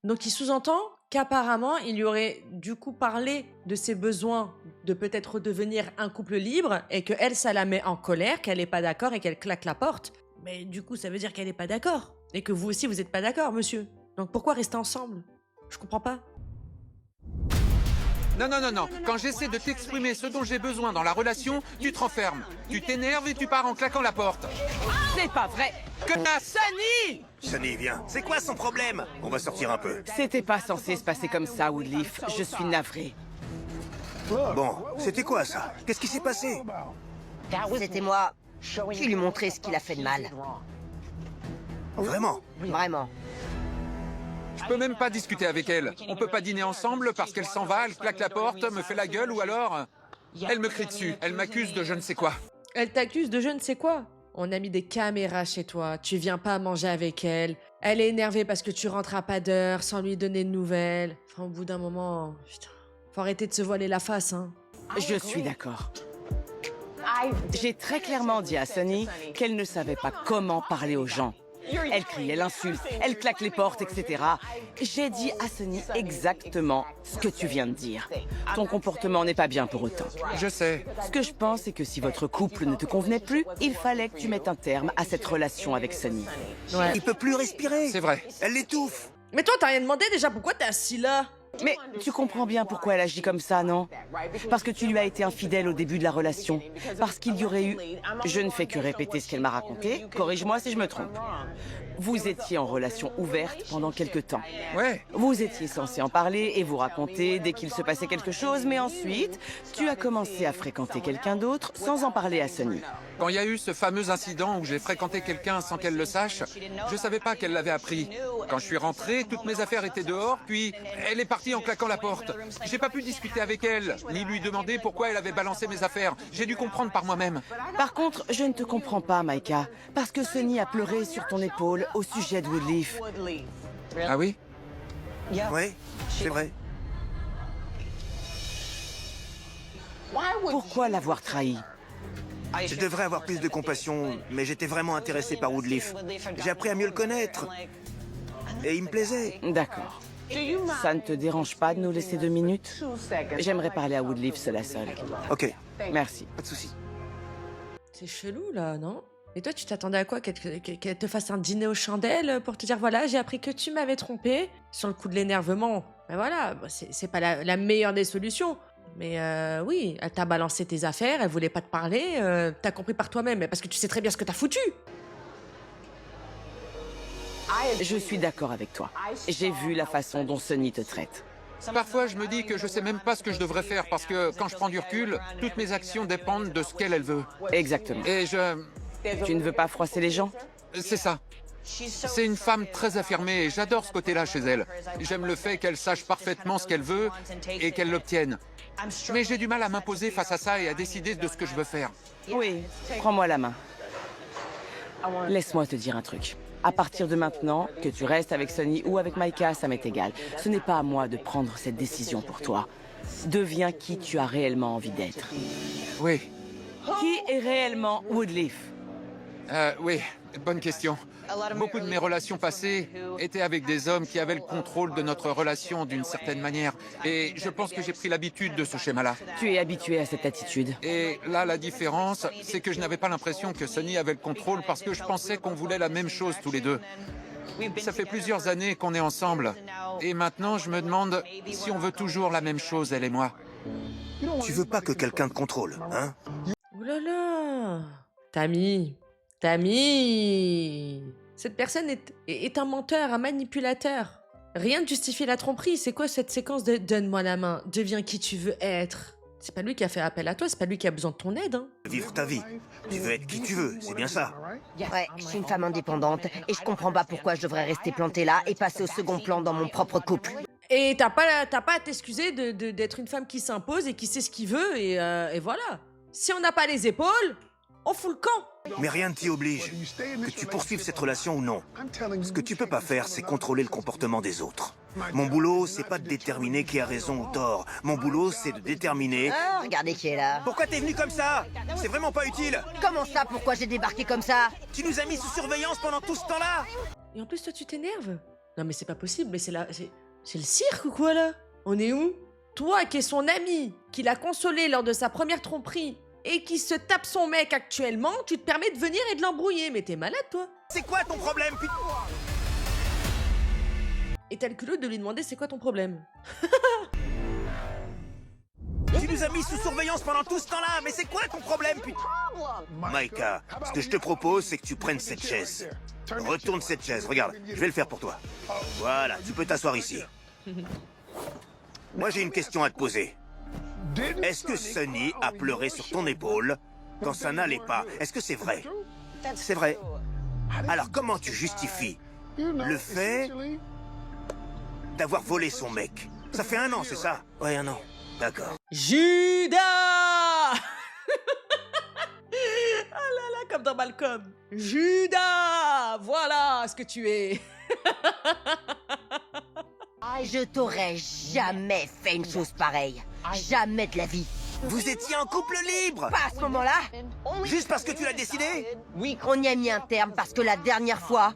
Donc il sous-entend qu'apparemment, il lui aurait du coup parlé de ses besoins de peut-être redevenir un couple libre et que elle, ça la met en colère, qu'elle est pas d'accord et qu'elle claque la porte. Mais du coup, ça veut dire qu'elle est pas d'accord. Et que vous aussi, vous êtes pas d'accord, monsieur. Donc pourquoi rester ensemble? Je comprends pas. Non, non, non, non. Quand j'essaie de t'exprimer ce dont j'ai besoin dans la relation, tu te renfermes. Tu t'énerves et tu pars en claquant la porte. C'est pas vrai! Connasse! Sonny! Sonny, viens. C'est quoi son problème? On va sortir un peu. C'était pas censé se passer comme ça, Woodleaf. Je suis navrée. Bon, c'était quoi ça? Qu'est-ce qui s'est passé? C'était moi qui lui montrais ce qu'il a fait de mal. Vraiment? Vraiment. Je peux même pas discuter avec elle. On peut pas dîner ensemble parce qu'elle s'en va, elle claque la porte, me fait la gueule ou alors... Elle me crie dessus, elle m'accuse de je ne sais quoi. Elle t'accuse de je ne sais quoi. On a mis des caméras chez toi, tu viens pas manger avec elle. Elle est énervée parce que tu rentres à pas d'heure sans lui donner de nouvelles. Enfin, au bout d'un moment, putain, faut arrêter de se voiler la face, hein. Je suis d'accord. J'ai très clairement dit à Sonny qu'elle ne savait pas comment parler aux gens. Elle crie, elle insulte, elle claque les portes, etc. J'ai dit à Sonny exactement ce que tu viens de dire. Ton comportement n'est pas bien pour autant. Je sais. Ce que je pense, c'est que si votre couple ne te convenait plus, il fallait que tu mettes un terme à cette relation avec Sonny. Ouais. Il peut plus respirer. C'est vrai. Elle l'étouffe. Mais toi, t'as rien demandé déjà, pourquoi t'es assis là? Mais tu comprends bien pourquoi elle agit comme ça, non? Parce que tu lui as été infidèle au début de la relation. Parce qu'il y aurait eu... Je ne fais que répéter ce qu'elle m'a raconté. Corrige-moi si je me trompe. Vous étiez en relation ouverte pendant quelque temps. Ouais. Vous étiez censé en parler et vous raconter dès qu'il se passait quelque chose, mais ensuite, tu as commencé à fréquenter quelqu'un d'autre sans en parler à Sonny. Quand il y a eu ce fameux incident où j'ai fréquenté quelqu'un sans qu'elle le sache, je savais pas qu'elle l'avait appris. Quand je suis rentré, toutes mes affaires étaient dehors, puis elle est partie en claquant la porte. J'ai pas pu discuter avec elle, ni lui demander pourquoi elle avait balancé mes affaires. J'ai dû comprendre par moi-même. Par contre, je ne te comprends pas, Micah, parce que Sonny a pleuré sur ton épaule au sujet de Woodleaf. Ah oui? Oui, c'est vrai. Pourquoi l'avoir trahi? Je devrais avoir plus de compassion, mais j'étais vraiment intéressé par Woodleaf. J'ai appris à mieux le connaître. Et il me plaisait. D'accord. Ça ne te dérange pas de nous laisser 2 minutes? J'aimerais parler à Woodleaf seul à seul. Ok, Merci. pas de souci. C'est chelou là, non? Et toi, tu t'attendais à quoi? Qu'elle te fasse un dîner aux chandelles pour te dire voilà, j'ai appris que tu m'avais trompé sur le coup de l'énervement. Ben voilà, c'est pas la meilleure des solutions. Mais oui, elle t'a balancé tes affaires, elle voulait pas te parler, t'as compris par toi-même, parce que tu sais très bien ce que t'as foutu. Je suis d'accord avec toi. J'ai vu la façon dont Sonny te traite. Parfois, je me dis que je sais même pas ce que je devrais faire parce que quand je prends du recul, toutes mes actions dépendent de ce qu'elle veut. Exactement. Et Tu ne veux pas froisser les gens? C'est ça. C'est une femme très affirmée et j'adore ce côté-là chez elle. J'aime le fait qu'elle sache parfaitement ce qu'elle veut et qu'elle l'obtienne. Mais j'ai du mal à m'imposer face à ça et à décider de ce que je veux faire. Oui, prends-moi la main. Laisse-moi te dire un truc. À partir de maintenant, que tu restes avec Sonny ou avec Micah, ça m'est égal. Ce n'est pas à moi de prendre cette décision pour toi. Deviens qui tu as réellement envie d'être. Oui, Qui est réellement Woodleaf? oui, bonne question. Beaucoup de mes relations passées étaient avec des hommes qui avaient le contrôle de notre relation d'une certaine manière. Et je pense que j'ai pris l'habitude de ce schéma-là. Tu es habitué à cette attitude. Et là, la différence, c'est que je n'avais pas l'impression que Sonny avait le contrôle parce que je pensais qu'on voulait la même chose tous les deux. Ça fait plusieurs années qu'on est ensemble. Et maintenant, je me demande si on veut toujours la même chose, elle et moi. Tu veux pas que quelqu'un te contrôle, hein? Ouh là là. Tammy. Tammy. Cette personne est un menteur, un manipulateur. Rien ne justifie la tromperie. C'est quoi cette séquence de donne-moi la main, deviens qui tu veux être? C'est pas lui qui a fait appel à toi, c'est pas lui qui a besoin de ton aide, hein. Vivre ta vie. Tu veux être qui tu veux, c'est bien ça. Ouais, je suis une femme indépendante et je comprends pas pourquoi je devrais rester plantée là et passer au second plan dans mon propre couple. Et t'as pas à t'excuser d'être une femme qui s'impose et qui sait ce qu'il veut et voilà. Si on n'a pas les épaules, on fout le camp. Mais rien ne t'y oblige. Que tu poursuives cette relation ou non. Ce que tu peux pas faire, c'est contrôler le comportement des autres. Mon boulot, c'est pas de déterminer qui a raison ou tort. Mon boulot, c'est de déterminer... Ah, regardez qui est là. Pourquoi t'es venu comme ça? C'est vraiment pas utile. Comment ça, pourquoi j'ai débarqué comme ça? Tu nous as mis sous surveillance pendant tout ce temps-là. Et en plus, toi, tu t'énerves. Non, mais c'est pas possible, mais c'est le cirque ou quoi, là? On est où? Toi, qui es son ami, qui l'a consolé lors de sa première tromperie, et qui se tape son mec actuellement, tu te permets de venir et de l'embrouiller. Mais t'es malade, toi. C'est quoi ton problème, putain? Et t'as le culot de lui demander c'est quoi ton problème. Tu nous as mis sous surveillance pendant tout ce temps-là, mais c'est quoi ton problème, putain? Micah, ce que je te propose, c'est que tu prennes cette chaise. Retourne cette chaise, regarde, je vais le faire pour toi. Voilà, tu peux t'asseoir ici. Moi, j'ai une question à te poser. Est-ce que Sonny a pleuré sur ton épaule quand ça n'allait pas? Est-ce que c'est vrai? C'est vrai. Alors, comment tu justifies le fait d'avoir volé son mec? Ça fait 1 an, c'est ça? Ouais, 1 an. D'accord. Judas. Ah là là, comme dans Malcolm. Judas, voilà ce que tu es. Je t'aurais jamais fait une chose pareille. Jamais de la vie. Vous étiez en couple libre! Pas à ce moment-là. Juste parce que tu l'as décidé? On y a mis un terme parce que la dernière fois,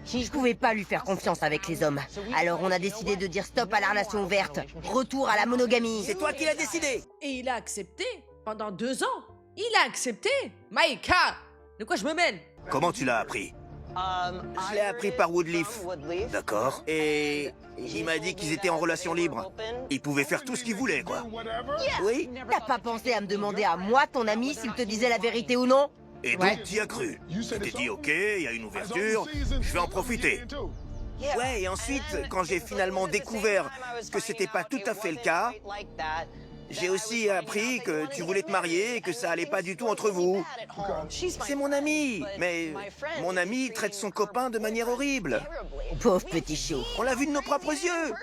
je pouvais pas lui faire confiance avec les hommes. Alors on a décidé de dire stop à la relation ouverte. Retour à la monogamie. C'est toi qui l'as décidé! Et il a accepté pendant 2 ans. Il a accepté. Micah, de quoi je me mêle? Comment tu l'as appris? Je l'ai appris par Woodleaf. D'accord. Et il m'a dit qu'ils étaient en relation libre. Ils pouvaient faire tout ce qu'ils voulaient, quoi. Oui. T'as pas pensé à me demander à moi, ton ami, s'il te disait la vérité ou non? Et donc, t'y as cru. Tu t'es dit, ok, il y a une ouverture, je vais en profiter. Ouais, et ensuite, quand j'ai finalement découvert que c'était pas tout à fait le cas, j'ai aussi appris que tu voulais te marier et que ça allait pas du tout entre vous. C'est mon ami, mais mon ami traite son copain de manière horrible. Pauvre petit chou. On l'a vu de nos propres yeux.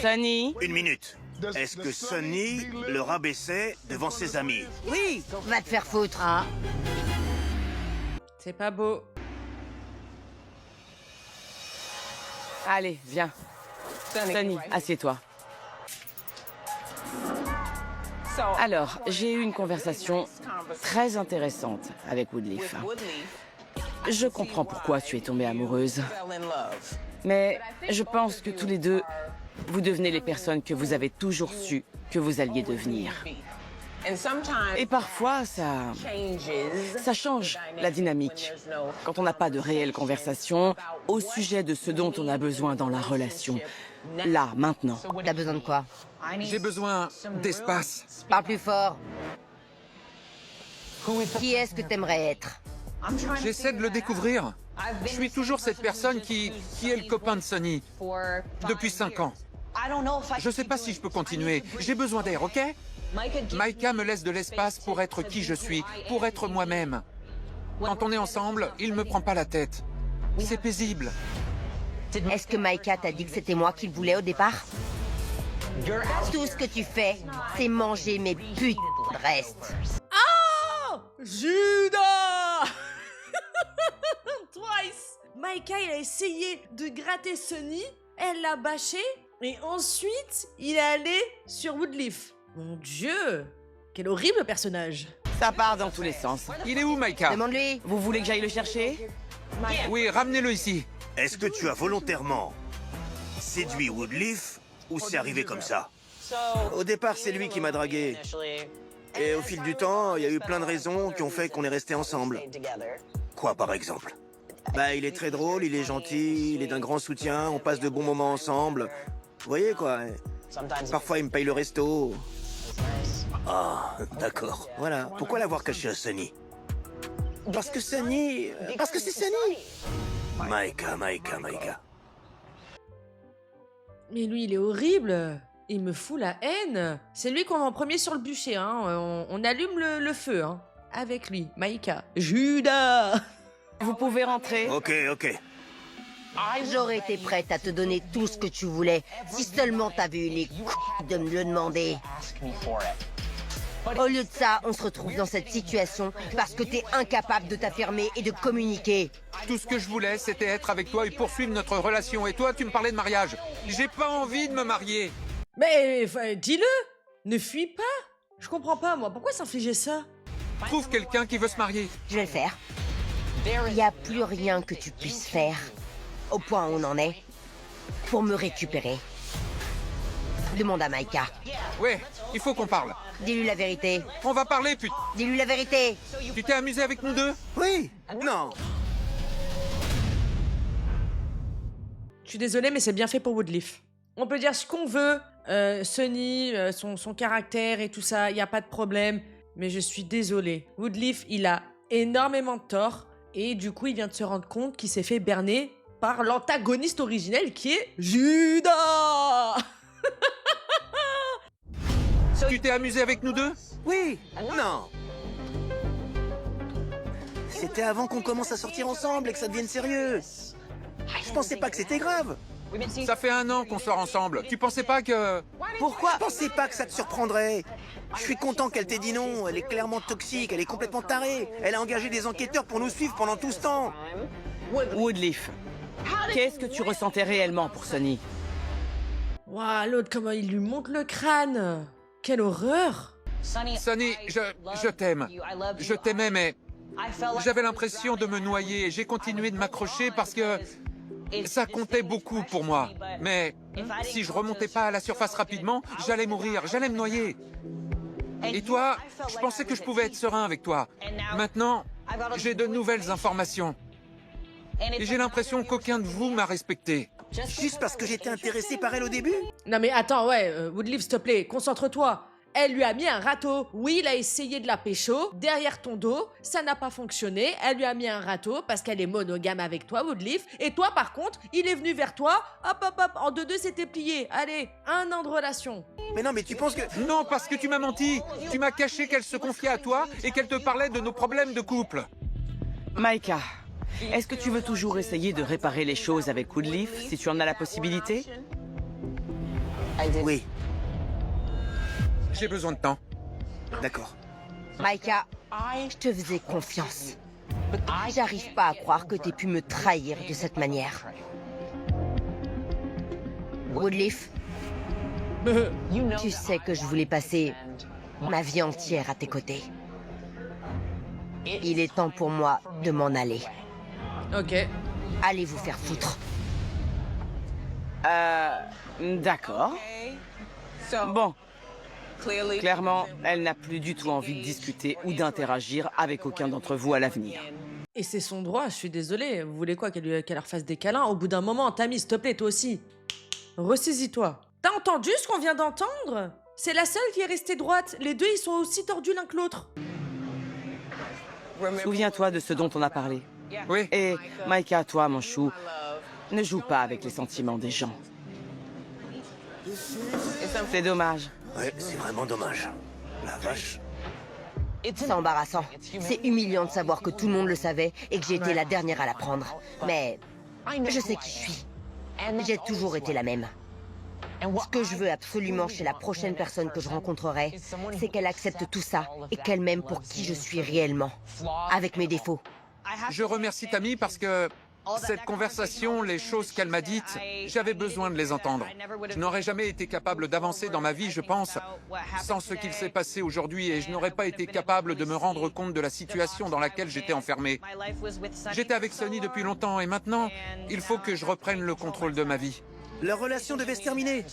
Sonny? 1 minute. Est-ce que Sonny le rabaissait devant ses amis? Oui. Va te faire foutre. Ah. C'est pas beau. Allez, viens. Sonny, assieds-toi. Alors, j'ai eu une conversation très intéressante avec Woodleaf. Je comprends pourquoi tu es tombée amoureuse. Mais je pense que tous les deux, vous devenez les personnes que vous avez toujours su que vous alliez devenir. Et parfois, ça change la dynamique. Quand on n'a pas de réelle conversation au sujet de ce dont on a besoin dans la relation. Là, maintenant. T'as besoin de quoi? J'ai besoin d'espace. Parle plus fort. Qui est-ce que t'aimerais être? J'essaie de le découvrir. Je suis toujours cette personne qui est le copain de Sonny depuis 5 ans. Je sais pas si je peux continuer. J'ai besoin d'air, ok? Micah me laisse de l'espace pour être qui je suis, pour être moi-même. Quand on est ensemble, il me prend pas la tête. C'est paisible. Est-ce que Maïka t'a dit que c'était moi qu'il voulait au départ? Tout ce que tu fais, c'est manger mes putes de reste. Oh Judas Twice. Maïka, il a essayé de gratter Sunny, elle l'a bâché, et ensuite, il est allé sur Woodleaf. Mon Dieu, quel horrible personnage. Ça part dans tous les sens. Il est où, Maïka? Demande-lui. Vous voulez que j'aille le chercher? Oui, ramenez-le ici. Est-ce que tu as volontairement séduit Woodleaf ou c'est arrivé comme ça? Au départ, c'est lui qui m'a dragué. Et au fil du temps, il y a eu plein de raisons qui ont fait qu'on est restés ensemble. Quoi, par exemple? Bah, il est très drôle, il est gentil, il est d'un grand soutien, on passe de bons moments ensemble. Vous voyez, quoi. Parfois, il me paye le resto. Ah, d'accord. Voilà. Pourquoi l'avoir caché à Sunny? Parce que Sunny... Parce que c'est Sunny. Maïka. Mais lui, il est horrible. Il me fout la haine. C'est lui qu'on va en premier sur le bûcher, hein. On allume le feu, hein. Avec lui, Maïka. Judas. Vous pouvez rentrer. Ok. J'aurais été prête à te donner tout ce que tu voulais, si seulement t'avais eu les couilles de me le demander. Au lieu de ça, on se retrouve dans cette situation parce que t'es incapable de t'affirmer et de communiquer. Tout ce que je voulais, c'était être avec toi et poursuivre notre relation. Et toi, tu me parlais de mariage. J'ai pas envie de me marier. Mais dis-le. Ne fuis pas. Je comprends pas, moi. Pourquoi s'infliger ça? Trouve quelqu'un qui veut se marier. Je vais le faire. Il n'y a plus rien que tu puisses faire, au point où on en est, pour me récupérer. Demande à Maïka. Ouais, il faut qu'on parle. Dis-lui la vérité. On va parler, putain. Dis-lui la vérité. Tu t'es amusé avec nous deux? Oui. Non. Je suis désolée, mais c'est bien fait pour Woodleaf. On peut dire ce qu'on veut. Sunny, son caractère et tout ça, il n'y a pas de problème. Mais je suis désolée. Woodleaf, il a énormément de tort. Et du coup, il vient de se rendre compte qu'il s'est fait berner par l'antagoniste originel qui est Judas. Tu t'es amusé avec nous deux? Oui. Non. C'était avant qu'on commence à sortir ensemble et que ça devienne sérieux. Je pensais pas que c'était grave. Ça fait 1 an qu'on sort ensemble. Tu pensais pas que... Pourquoi? Je pensais pas que ça te surprendrait. Je suis content qu'elle t'ait dit non. Elle est clairement toxique, elle est complètement tarée. Elle a engagé des enquêteurs pour nous suivre pendant tout ce temps. Woodleaf, qu'est-ce que tu ressentais réellement pour Sunny? Waouh, l'autre, comment il lui monte le crâne. Quelle horreur. Sunny, je t'aime. Je t'aimais, mais j'avais l'impression de me noyer. J'ai continué de m'accrocher parce que ça comptait beaucoup pour moi. Mais si je remontais pas à la surface rapidement, j'allais mourir, j'allais me noyer. Et toi, je pensais que je pouvais être serein avec toi. Maintenant, j'ai de nouvelles informations. Et j'ai l'impression qu'aucun de vous m'a respecté. Juste parce que j'étais intéressé par elle au début? Non mais attends, ouais, Woodleaf, s'il te plaît, concentre-toi. Elle lui a mis un râteau. Oui, il a essayé de la pécho derrière ton dos. Ça n'a pas fonctionné. Elle lui a mis un râteau parce qu'elle est monogame avec toi, Woodleaf. Et toi, par contre, il est venu vers toi. Hop, hop, hop. En 2-2, c'était plié. Allez, 1 an de relation. Mais non, mais tu penses que... Non, parce que tu m'as menti. Tu m'as caché qu'elle se confiait à toi et qu'elle te parlait de nos problèmes de couple. Maïka, est-ce que tu veux toujours essayer de réparer les choses avec Woodleaf, si tu en as la possibilité? Oui, J'ai besoin de temps. d'accord. Maïka, je te faisais confiance. J'arrive pas à croire que t'aies pu me trahir de cette manière. Woodleaf, tu sais que je voulais passer ma vie entière à tes côtés. Il est temps pour moi de m'en aller. Ok. Allez vous faire foutre. D'accord. Bon. Clairement, elle n'a plus du tout envie de discuter ou d'interagir avec aucun d'entre vous à l'avenir. Et c'est son droit, je suis désolée. Vous voulez quoi, qu'elle leur fasse des câlins? Au bout d'un moment, Tammy, s'il te plaît, toi aussi. Ressaisis-toi. T'as entendu ce qu'on vient d'entendre? C'est la seule qui est restée droite. Les deux, ils sont aussi tordus l'un que l'autre. Souviens-toi de ce dont on a parlé. Oui. Et Maïka, toi, mon chou, ne joue pas avec les sentiments des gens. C'est dommage. Ouais, c'est vraiment dommage. La vache. C'est embarrassant. C'est humiliant de savoir que tout le monde le savait et que j'ai été la dernière à l'apprendre. Mais je sais qui je suis. J'ai toujours été la même. Ce que je veux absolument chez la prochaine personne que je rencontrerai, c'est qu'elle accepte tout ça et qu'elle m'aime pour qui je suis réellement, avec mes défauts. Je remercie Tammy parce que cette conversation, les choses qu'elle m'a dites, j'avais besoin de les entendre. Je n'aurais jamais été capable d'avancer dans ma vie, je pense, sans ce qu'il s'est passé aujourd'hui, et je n'aurais pas été capable de me rendre compte de la situation dans laquelle j'étais enfermé. J'étais avec Sonny depuis longtemps et maintenant, il faut que je reprenne le contrôle de ma vie. Leur relation devait se terminer.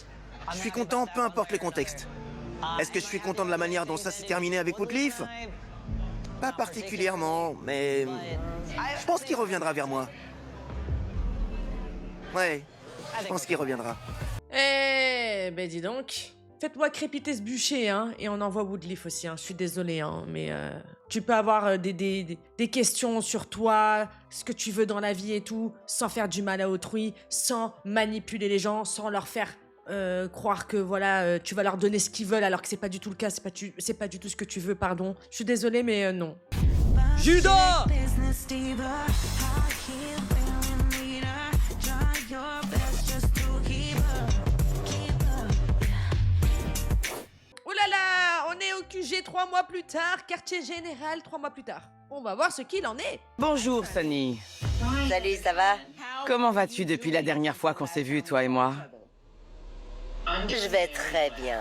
Je suis content, peu importe le contexte. Est-ce que je suis content de la manière dont ça s'est terminé avec Woodleaf? Pas particulièrement, mais je pense qu'il reviendra vers moi. Ouais, je pense qu'il reviendra. Eh ben dis donc, faites-moi crépiter ce bûcher, hein, et on envoie Woodleaf aussi, hein. Je suis désolée, hein, mais tu peux avoir des questions sur toi, ce que tu veux dans la vie et tout, sans faire du mal à autrui, sans manipuler les gens, sans leur faire croire que voilà, tu vas leur donner ce qu'ils veulent alors que c'est pas du tout le cas, c'est pas du tout ce que tu veux, pardon. Je suis désolée, mais non. Judas! Oh là là, on est au QG 3 mois plus tard, quartier général 3 mois plus tard. On va voir ce qu'il en est. Bonjour, Sonny. Salut, ça va? Comment vas-tu depuis la dernière fois qu'on s'est vus, toi et moi? Je vais très bien.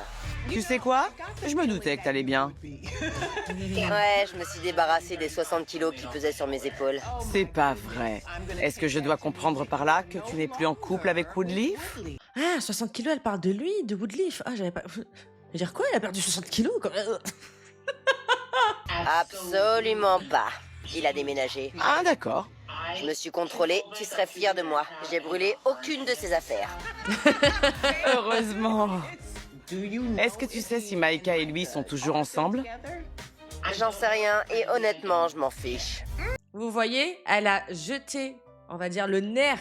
Tu sais quoi? Je me doutais que t'allais bien. Ouais, je me suis débarrassée des 60 kilos qui pesaient sur mes épaules. C'est pas vrai. Est-ce que je dois comprendre par là que tu n'es plus en couple avec Woodleaf? Ah, 60 kilos, elle parle de lui, de Woodleaf. Ah, j'avais pas... Je veux dire quoi, elle a perdu 60 kilos quoi. Absolument pas. Il a déménagé. Ah, d'accord. Je me suis contrôlée, tu serais fier de moi. J'ai brûlé aucune de ses affaires. Heureusement. Est-ce que tu sais si Maïka et lui sont toujours ensemble? J'en sais rien et honnêtement, je m'en fiche. Vous voyez, elle a jeté, on va dire, le nerf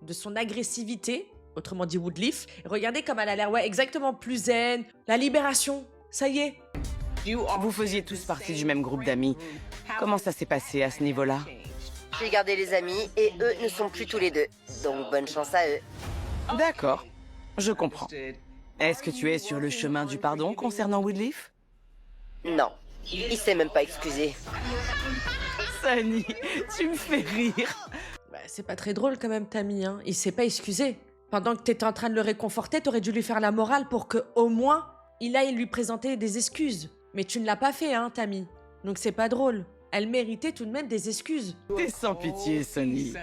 de son agressivité, autrement dit Woodleaf. Et regardez comme elle a l'air, ouais, exactement plus zen. La libération, ça y est. Vous faisiez tous partie du même groupe d'amis. Comment ça s'est passé à ce niveau-là? J'ai gardé les amis et eux ne sont plus tous les deux. Donc bonne chance à eux. D'accord, je comprends. Est-ce que tu es sur le chemin du pardon concernant Woodleaf? Non, il s'est même pas excusé. Sonny, tu me fais rire. Bah, c'est pas très drôle quand même, Tammy, hein. Il s'est pas excusé. Pendant que t'étais en train de le réconforter, t'aurais dû lui faire la morale pour que, au moins, il aille lui présenter des excuses. Mais tu ne l'as pas fait, hein, Tammy. Donc c'est pas drôle. Elle méritait tout de même des excuses. T'es sans pitié, Sonny.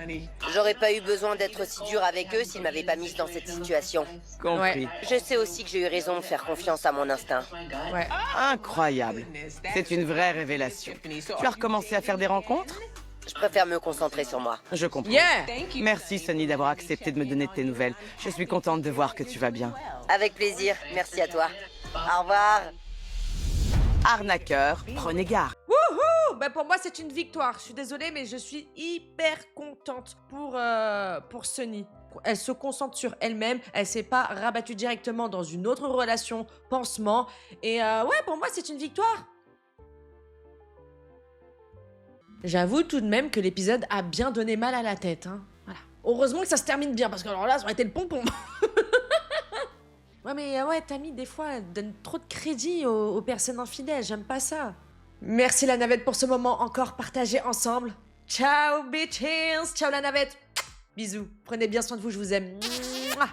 J'aurais pas eu besoin d'être aussi dur avec eux s'ils m'avaient pas mise dans cette situation. Compris. Je sais aussi que j'ai eu raison de faire confiance à mon instinct. Ouais. Incroyable. C'est une vraie révélation. Tu as recommencé à faire des rencontres? Je préfère me concentrer sur moi. Je comprends. Yeah! Merci, Sonny, d'avoir accepté de me donner de tes nouvelles. Je suis contente de voir que tu vas bien. Avec plaisir, merci à toi. Au revoir. Arnaqueur, prenez garde. Wouhou! Ben pour moi, c'est une victoire. Je suis désolée, mais je suis hyper contente pour Sonny. Elle se concentre sur elle-même. Elle s'est pas rabattue directement dans une autre relation, pansement. Et ouais, pour moi, c'est une victoire. J'avoue tout de même que l'épisode a bien donné mal à la tête. Hein. Voilà. Heureusement que ça se termine bien, parce que alors là, ça aurait été le pompon. Ouais, mais ouais, Tammy, des fois, elle donne trop de crédit aux personnes infidèles. J'aime pas ça. Merci la navette pour ce moment encore partagé ensemble. Ciao, bitches. Ciao la navette. Bisous. Prenez bien soin de vous, je vous aime. Mouah.